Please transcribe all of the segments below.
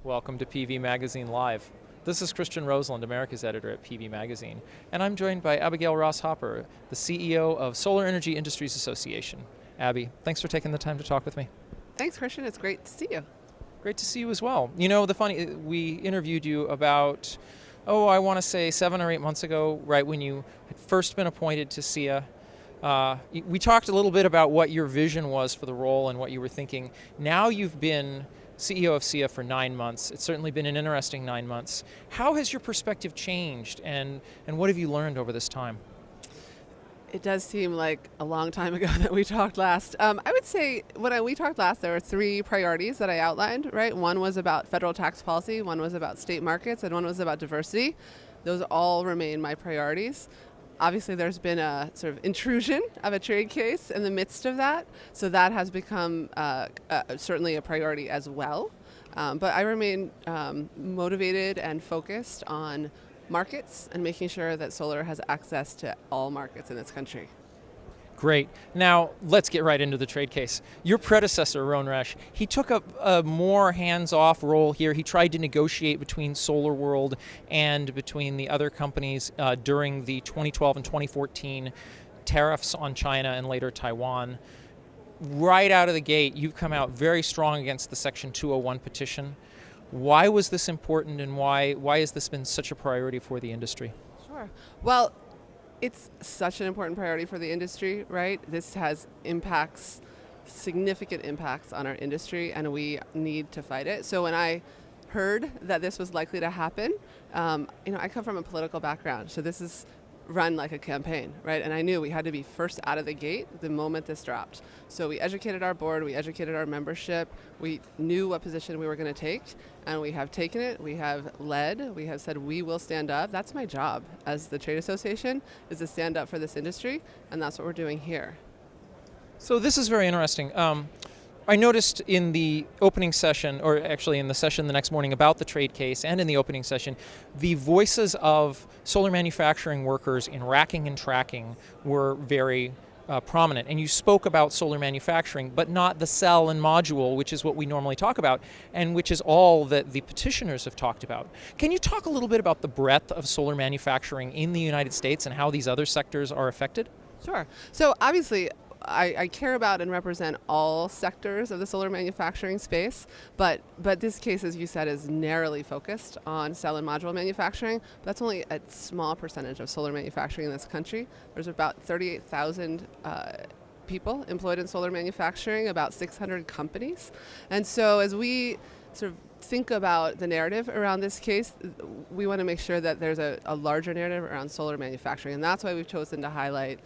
Welcome to PV Magazine Live. This is Christian Roseland, America's editor at PV Magazine, and I'm joined by Abigail Hopper, the CEO of Solar Energy Industries Association. Abby, thanks for taking the time to talk with me. Thanks, Christian. It's great to see you. Great to see you as well. You know, we interviewed you about, I want to say 7 or 8 months ago, right when you had first been appointed to SEIA. We talked a little bit about what your vision was for the role and what you were thinking. Now you've been CEO of SEIA for 9 months. It's certainly been an interesting 9 months. How has your perspective changed, and what have you learned over this time? It does seem like a long time ago that we talked last. I would say when we talked last, there were 3 priorities that I outlined, right? One was about federal tax policy, one was about state markets, and one was about diversity. Those all remain my priorities. Obviously, there's been a sort of intrusion of a trade case in the midst of that, so that has become certainly a priority as well. But I remain motivated and focused on markets and making sure that solar has access to all markets in this country. Great. Now, let's get right into the trade case. Your predecessor, Ron Resch, he took a more hands-off role here. He tried to negotiate between Solar World and between the other companies during the 2012 and 2014 tariffs on China and later Taiwan. Right out of the gate, you've come out very strong against the Section 201 petition. Why was this important, and why has this been such a priority for the industry? Sure. Well, it's such an important priority for the industry, right? This has significant impacts on our industry, and we need to fight it. So when I heard that this was likely to happen, I come from a political background, so this is run like a campaign, right? And I knew we had to be first out of the gate the moment this dropped. So we educated our board, we educated our membership, we knew what position we were going to take, and we have taken it, we have led, we have said we will stand up. That's my job as the trade association, is to stand up for this industry, and that's what we're doing here. So this is very interesting. I noticed in the opening session, or actually in the session the next morning about the trade case and in the opening session, the voices of solar manufacturing workers in racking and tracking were very prominent. And you spoke about solar manufacturing, but not the cell and module, which is what we normally talk about, and which is all that the petitioners have talked about. Can you talk a little bit about the breadth of solar manufacturing in the United States and how these other sectors are affected? Sure. So obviously, I care about and represent all sectors of the solar manufacturing space, but this case, as you said, is narrowly focused on cell and module manufacturing. But that's only a small percentage of solar manufacturing in this country. There's about 38,000 people employed in solar manufacturing, about 600 companies. And so as we sort of think about the narrative around this case, we want to make sure that there's a larger narrative around solar manufacturing, and that's why we've chosen to highlight,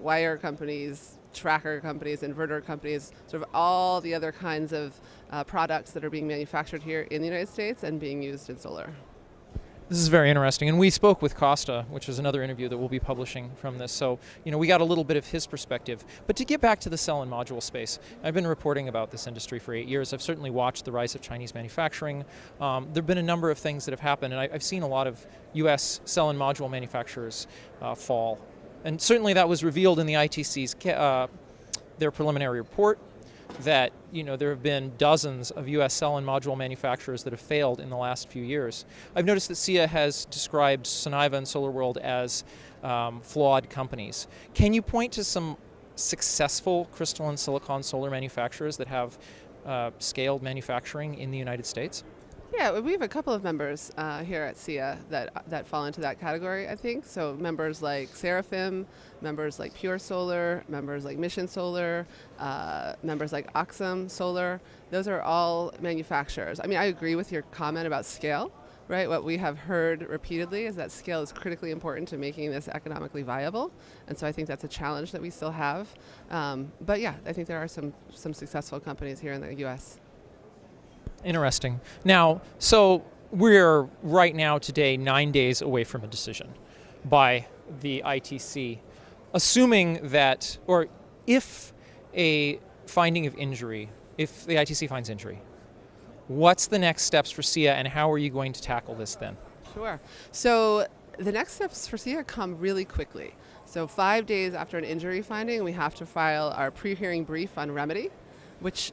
wire companies, tracker companies, inverter companies, sort of all the other kinds of products that are being manufactured here in the United States and being used in solar. This is very interesting, and we spoke with Costa, which is another interview that we'll be publishing from this, so we got a little bit of his perspective. But to get back to the cell and module space, I've been reporting about this industry for 8 years. I've certainly watched the rise of Chinese manufacturing. There have been a number of things that have happened, and I've seen a lot of US cell and module manufacturers fall. And certainly that was revealed in the ITC's their preliminary report, that there have been dozens of U.S. cell and module manufacturers that have failed in the last few years. I've noticed that SEIA has described Suniva and SolarWorld as flawed companies. Can you point to some successful crystalline silicon solar manufacturers that have scaled manufacturing in the United States? Yeah, we have a couple of members here at SEIA that fall into that category, I think. So members like Seraphim, members like Pure Solar, members like Mission Solar, members like Oxum Solar. Those are all manufacturers. I mean, I agree with your comment about scale, right? What we have heard repeatedly is that scale is critically important to making this economically viable. And so I think that's a challenge that we still have. But yeah, I think there are some successful companies here in the U.S. Interesting. Now, so we're right now today 9 days away from a decision by the ITC. Assuming that, or if a finding of injury, if the ITC finds injury, what's the next steps for SEIA, and how are you going to tackle this then? Sure. So the next steps for SEIA come really quickly. So 5 days after an injury finding, we have to file our pre-hearing brief on remedy, which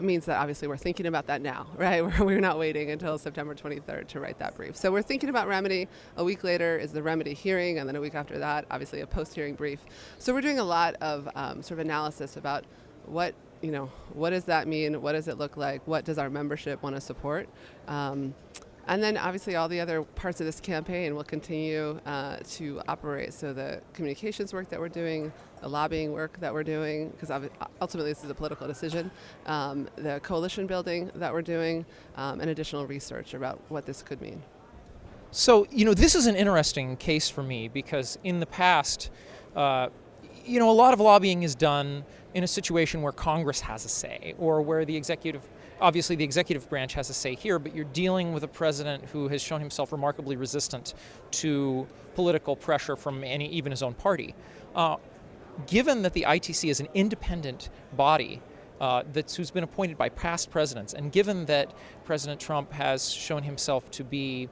means that obviously we're thinking about that now, right? We're not waiting until September 23rd to write that brief. So we're thinking about remedy. A week later is the remedy hearing, and then a week after that, obviously a post-hearing brief. So we're doing a lot of sort of analysis about what does that mean? What does it look like? What does our membership want to support? And then obviously all the other parts of this campaign will continue to operate. So the communications work that we're doing, the lobbying work that we're doing, because ultimately this is a political decision, the coalition building that we're doing, and additional research about what this could mean. So, this is an interesting case for me because in the past, a lot of lobbying is done in a situation where Congress has a say or where obviously the executive branch has a say here, but you're dealing with a president who has shown himself remarkably resistant to political pressure from even his own party. Given that the ITC is an independent body who's been appointed by past presidents, and given that President Trump has shown himself to be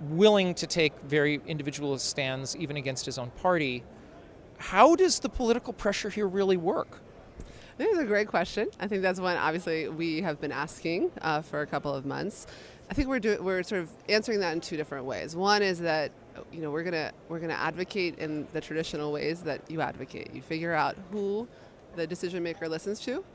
willing to take very individualist stands even against his own party, how does the political pressure here really work? I think it's a great question. I think that's one obviously we have been asking for a couple of months. I think we're sort of answering that in two different ways. One is that we're gonna advocate in the traditional ways that you advocate. You figure out who the decision maker listens to.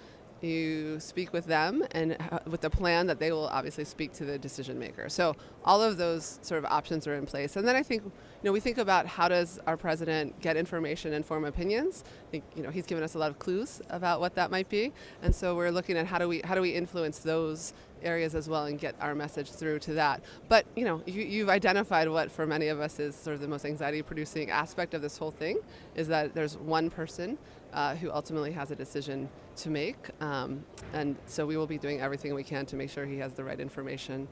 You speak with them and with the plan that they will obviously speak to the decision maker. So all of those sort of options are in place. And then I think we think about how does our president get information and form opinions. I think he's given us a lot of clues about what that might be. And so we're looking at how do we influence those areas as well and get our message through to that. But you've identified what for many of us is sort of the most anxiety producing aspect of this whole thing is that there's one person who ultimately has a decision to make. And so we will be doing everything we can to make sure he has the right information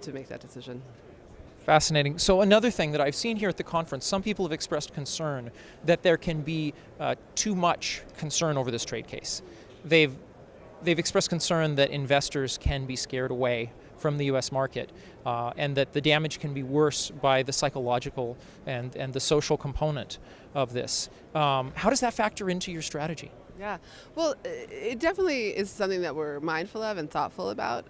to make that decision. Fascinating. So another thing that I've seen here at the conference, some people have expressed concern that there can be too much concern over this trade case. They've expressed concern that investors can be scared away from the U.S. market and that the damage can be worse by the psychological and the social component of this. How does that factor into your strategy? Yeah, well, it definitely is something that we're mindful of and thoughtful about.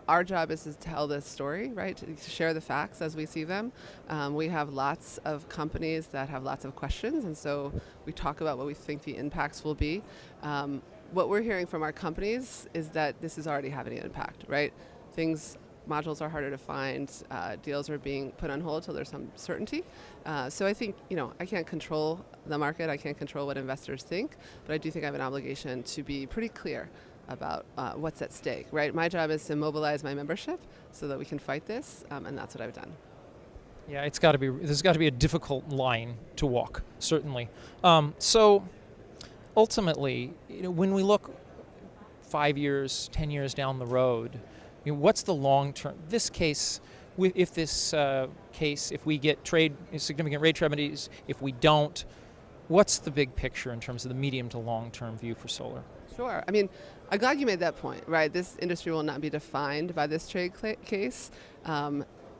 Our job is to tell this story, right? To share the facts as we see them. We have lots of companies that have lots of questions, and so we talk about what we think the impacts will be. What we're hearing from our companies is that this is already having an impact, right? Modules are harder to find, deals are being put on hold till there's some certainty. So I think, I can't control the market, I can't control what investors think, but I do think I have an obligation to be pretty clear about what's at stake, right? My job is to mobilize my membership so that we can fight this, and that's what I've done. Yeah, there's got to be a difficult line to walk, certainly. So ultimately, when we look 5 years, 10 years down the road, what's the long term? This case, if we get significant trade remedies, if we don't, what's the big picture in terms of the medium to long term view for solar? Sure. I mean, I'm glad you made that point, right? This industry will not be defined by this trade case.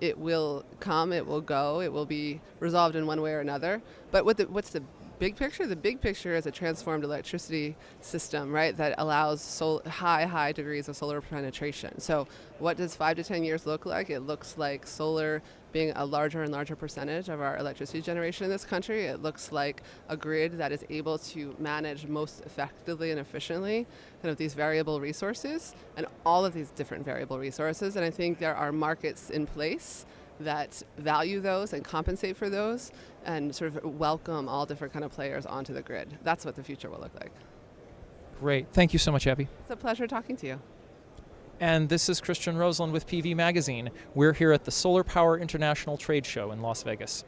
It will come, it will go, it will be resolved in one way or another. But what's the big picture? The big picture is a transformed electricity system, right, that allows high degrees of solar penetration. So what does 5 to 10 years look like? It looks like solar being a larger and larger percentage of our electricity generation in this country. It looks like a grid that is able to manage most effectively and efficiently kind of these variable resources and all of these different variable resources. And I think there are markets in place that value those and compensate for those and sort of welcome all different kind of players onto the grid. That's what the future will look like. Great. Thank you so much, Abby. It's a pleasure talking to you. And this is Christian Roseland with PV Magazine. We're here at the Solar Power International Trade Show in Las Vegas.